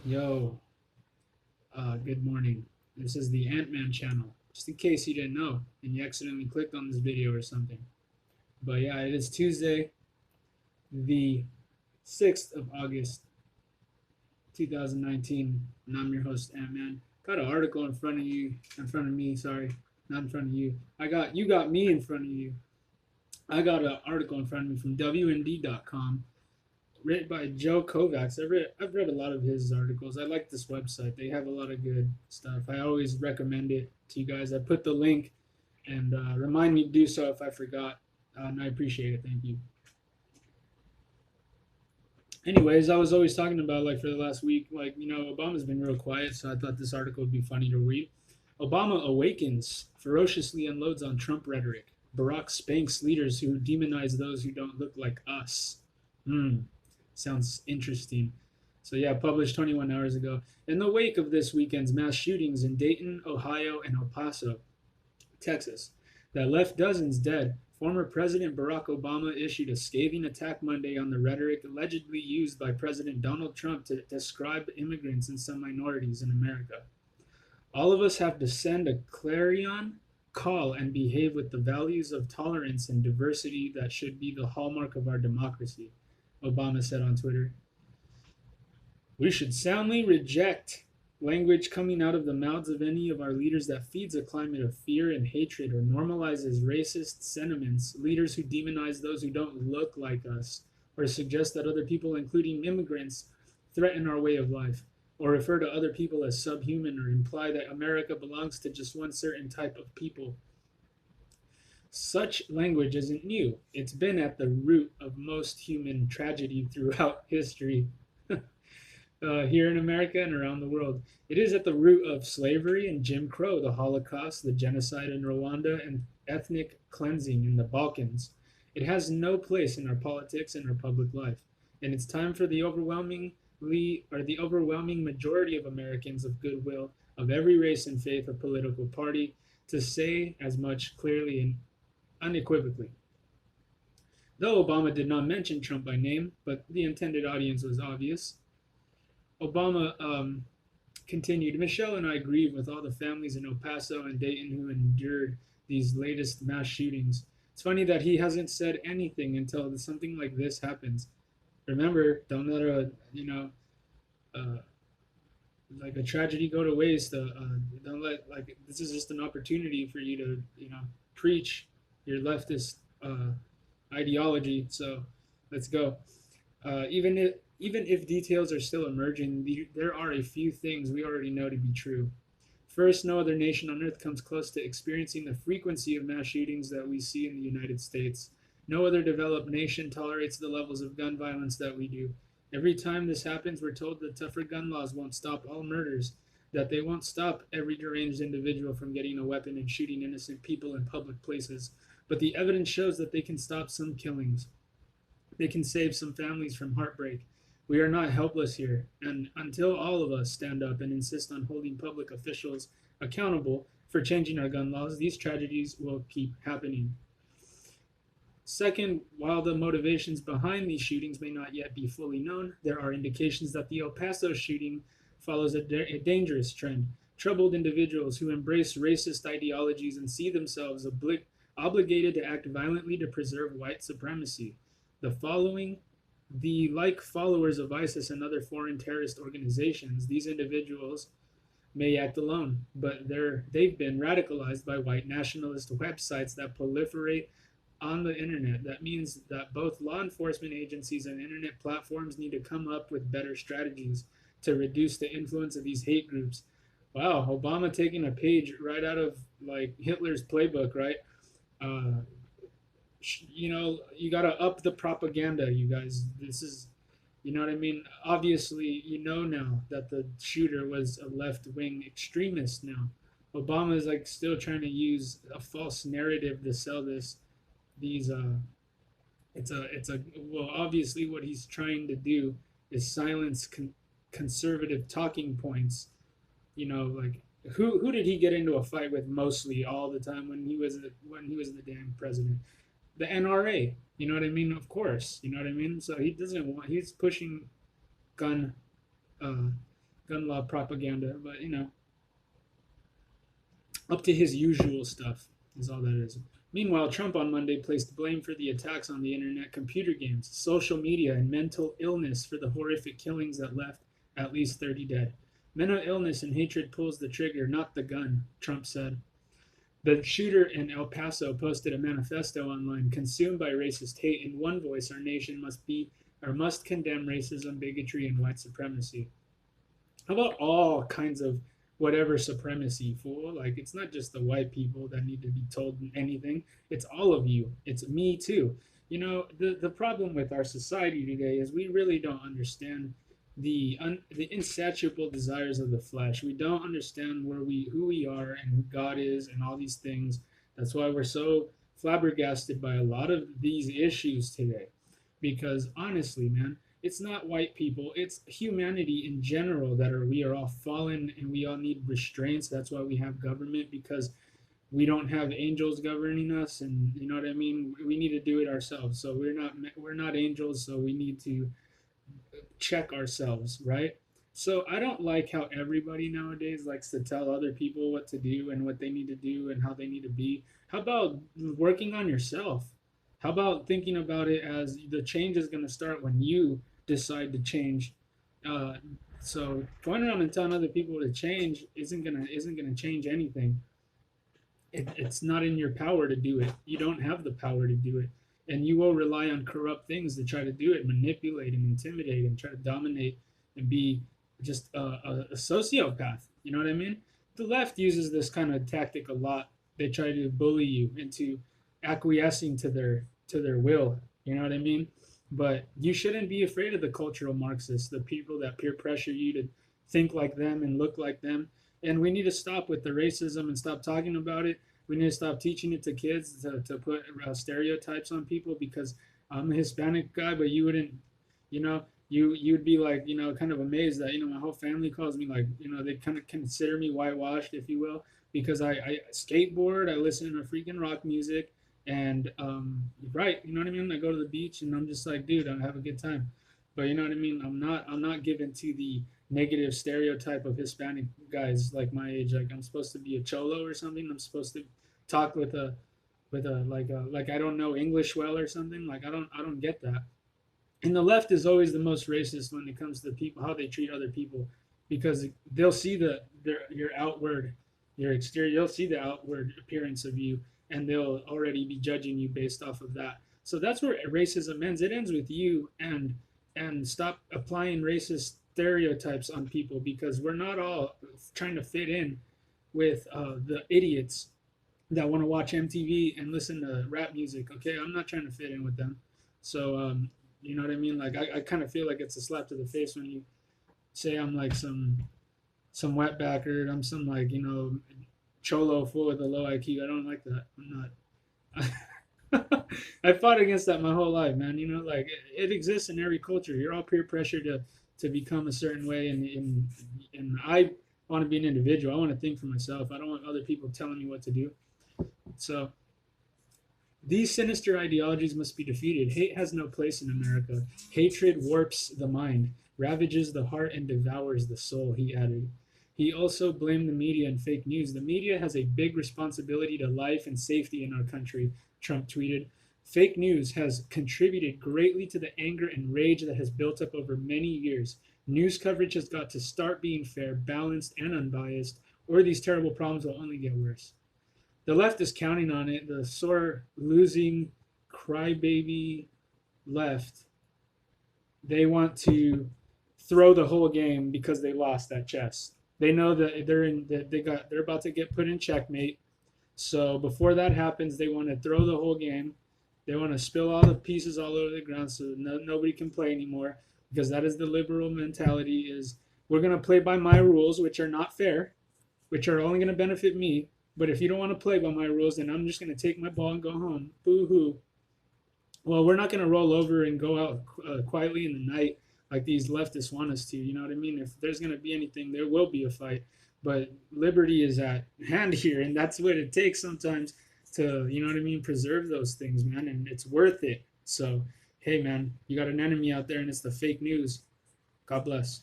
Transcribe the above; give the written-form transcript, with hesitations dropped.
Yo, good morning. This is the Ant-Man channel. Just in case you didn't know and you accidentally clicked on this video or something. But yeah, it is Tuesday, the 6th of August, 2019, and I'm your host, Ant-Man. Got an article in front of me, sorry, not in front of you. You got me in front of you. I got an article in front of me from WND.com written by Joe Kovacs. I've read a lot of his articles. I like this website. They have a lot of good stuff. I always recommend it to you guys. I put the link and remind me to do so if I forgot. And I appreciate it. Thank you. Anyways, I was always talking about like for the last week, like Obama's been real quiet, so I thought this article would be funny to read. Obama awakens, ferociously unloads on Trump rhetoric. Barack spanks leaders who demonize those who don't look like us. Hmm. Sounds interesting. So, yeah, published 21 hours ago. In the wake of this weekend's mass shootings in Dayton, Ohio, and El Paso, Texas, that left dozens dead, former President Barack Obama issued a scathing attack Monday on the rhetoric allegedly used by President Donald Trump to describe immigrants and some minorities in America. All of us have to send a clarion call and behave with the values of tolerance and diversity that should be the hallmark of our democracy, Obama said on Twitter. We should soundly reject language coming out of the mouths of any of our leaders that feeds a climate of fear and hatred or normalizes racist sentiments, leaders who demonize those who don't look like us, or suggest that other people, including immigrants, threaten our way of life, or refer to other people as subhuman or imply that America belongs to just one certain type of people. Such language isn't new. It's been at the root of most human tragedy throughout history. Here in America and around the world. It is at the root of slavery and Jim Crow, the Holocaust, the genocide in Rwanda, and ethnic cleansing in the Balkans. It has no place in our politics and our public life. And it's time for the overwhelming majority of Americans of goodwill, of every race and faith or political party, to say as much clearly and unequivocally. Though Obama did not mention Trump by name, but the intended audience was obvious, Obama continued, Michelle and I grieve with all the families in El Paso and Dayton who endured these latest mass shootings. It's funny that he hasn't said anything until something like this happens. Remember, don't let uh, like a tragedy go to waste. Don't let like this is just an opportunity for you to preach your leftist ideology. So let's go. Even if details are still emerging, there are a few things we already know to be true. First, no other nation on earth comes close to experiencing the frequency of mass shootings that we see in the United States. No other developed nation tolerates the levels of gun violence that we do. Every time this happens, we're told that tougher gun laws won't stop all murders, that they won't stop every deranged individual from getting a weapon and shooting innocent people in public places. But the evidence shows that they can stop some killings. They can save some families from heartbreak. We are not helpless here, and until all of us stand up and insist on holding public officials accountable for changing our gun laws, these tragedies will keep happening. Second, while the motivations behind these shootings may not yet be fully known, there are indications that the El Paso shooting follows a dangerous trend. Troubled individuals who embrace racist ideologies and see themselves obligated to act violently to preserve white supremacy. The following the like followers of ISIS and other foreign terrorist organizations, these individuals may act alone, but they've been radicalized by white nationalist websites that proliferate on the internet. That means that both law enforcement agencies and internet platforms need to come up with better strategies to reduce the influence of these hate groups. Wow, Obama taking a page right out of like Hitler's playbook, right? Uh, you got to up the propaganda, you guys. This is, you know what I mean? Obviously, you know now that the shooter was a left wing extremist now. Obama is like still trying to use a false narrative to sell these well, obviously what he's trying to do is silence conservative talking points. Like who did he get into a fight with mostly all the time when he was the damn president? The NRA. You know what I mean? Of course. You know what I mean? So he doesn't want. He's pushing gun uh, gun law propaganda, but up to his usual stuff is all that is. Meanwhile, Trump on Monday placed blame for the attacks on the internet, computer games, social media, and mental illness for the horrific killings that left at least 30 dead. Mental illness and hatred pulls the trigger, not the gun, Trump said. The shooter in El Paso posted a manifesto online, consumed by racist hate. In one voice, our nation must condemn racism, bigotry, and white supremacy. How about all kinds of whatever supremacy, fool? Like, it's not just the white people that need to be told anything. It's all of you. It's me too. The problem with our society today is we really don't understand the insatiable desires of the flesh. We don't understand who we are and who God is and all these things. That's why we're so flabbergasted by a lot of these issues today. Because honestly, man, it's not white people, it's humanity in general we are all fallen and we all need restraints. That's why we have government, because we don't have angels governing us, and you know what I mean. We need to do it ourselves. So we're not angels, so we need to check ourselves, right? So I don't like how everybody nowadays likes to tell other people what to do and what they need to do and how they need to be. How about working on yourself? How about thinking about it as the change is going to start when you decide to change? Uh, so going around and telling other people to change isn't gonna change anything. It's not in your power to do it. You don't have the power to do it, and you will rely on corrupt things to try to do it, manipulate and intimidate and try to dominate and be just a sociopath. You know what I mean? The left uses this kind of tactic a lot. They try to bully you into acquiescing to their will. You know what I mean? But you shouldn't be afraid of the cultural Marxists, the people that peer pressure you to think like them and look like them. And we need to stop with the racism and stop talking about it. We need to stop teaching it to kids to put stereotypes on people, because I'm a Hispanic guy, but you wouldn't, you'd be like, kind of amazed that, my whole family calls me like, they kind of consider me whitewashed, if you will, because I skateboard, I listen to freaking rock music, and right, you know what I mean? I go to the beach and I'm just like, dude, I have a good time. But you know what I mean? I'm not given to the negative stereotype of Hispanic guys like my age. Like I'm supposed to be a cholo or something. I'm supposed to talk with a I don't know English well or something. Like I don't get that. And the left is always the most racist when it comes to people, how they treat other people, because they'll see your outward, your exterior. They'll see the outward appearance of you, and they'll already be judging you based off of that. So that's where racism ends. It ends with you, and stop applying racist stereotypes on people, because we're not all trying to fit in with the idiots that want to watch MTV and listen to rap music. Okay, I'm not trying to fit in with them. So you know what I mean? Like I kind of feel like it's a slap to the face when you say I'm like some wetbacker. I'm some like cholo full with a low IQ. I don't like that. I'm not. I fought against that my whole life, man. Like it exists in every culture. You're all peer pressure to become a certain way, and I want to be an individual. I want to think for myself. I don't want other people telling me what to do. So these sinister ideologies must be defeated. Hate has no place in America. Hatred warps the mind, ravages the heart, and devours the soul, he added. He also blamed the media and fake news. The media has a big responsibility to life and safety in our country, Trump tweeted. Fake news has contributed greatly to the anger and rage that has built up over many years. News coverage has got to start being fair, balanced, and unbiased, or these terrible problems will only get worse. The left is counting on it. The sore losing crybaby left, they want to throw the whole game because they lost that chess. They know that they're about to get put in checkmate. So before that happens, they want to throw the whole game. They want to spill all the pieces all over the ground so nobody can play anymore, because that is the liberal mentality. Is we're going to play by my rules, which are not fair, which are only going to benefit me. But if you don't want to play by my rules, then I'm just going to take my ball and go home. Boo-hoo. Well, we're not going to roll over and go out quietly in the night like these leftists want us to. You know what I mean? If there's going to be anything, there will be a fight. But liberty is at hand here, and that's what it takes sometimes to, you know what I mean, preserve those things, man. And it's worth it. So, hey, man, you got an enemy out there, and it's the fake news. God bless.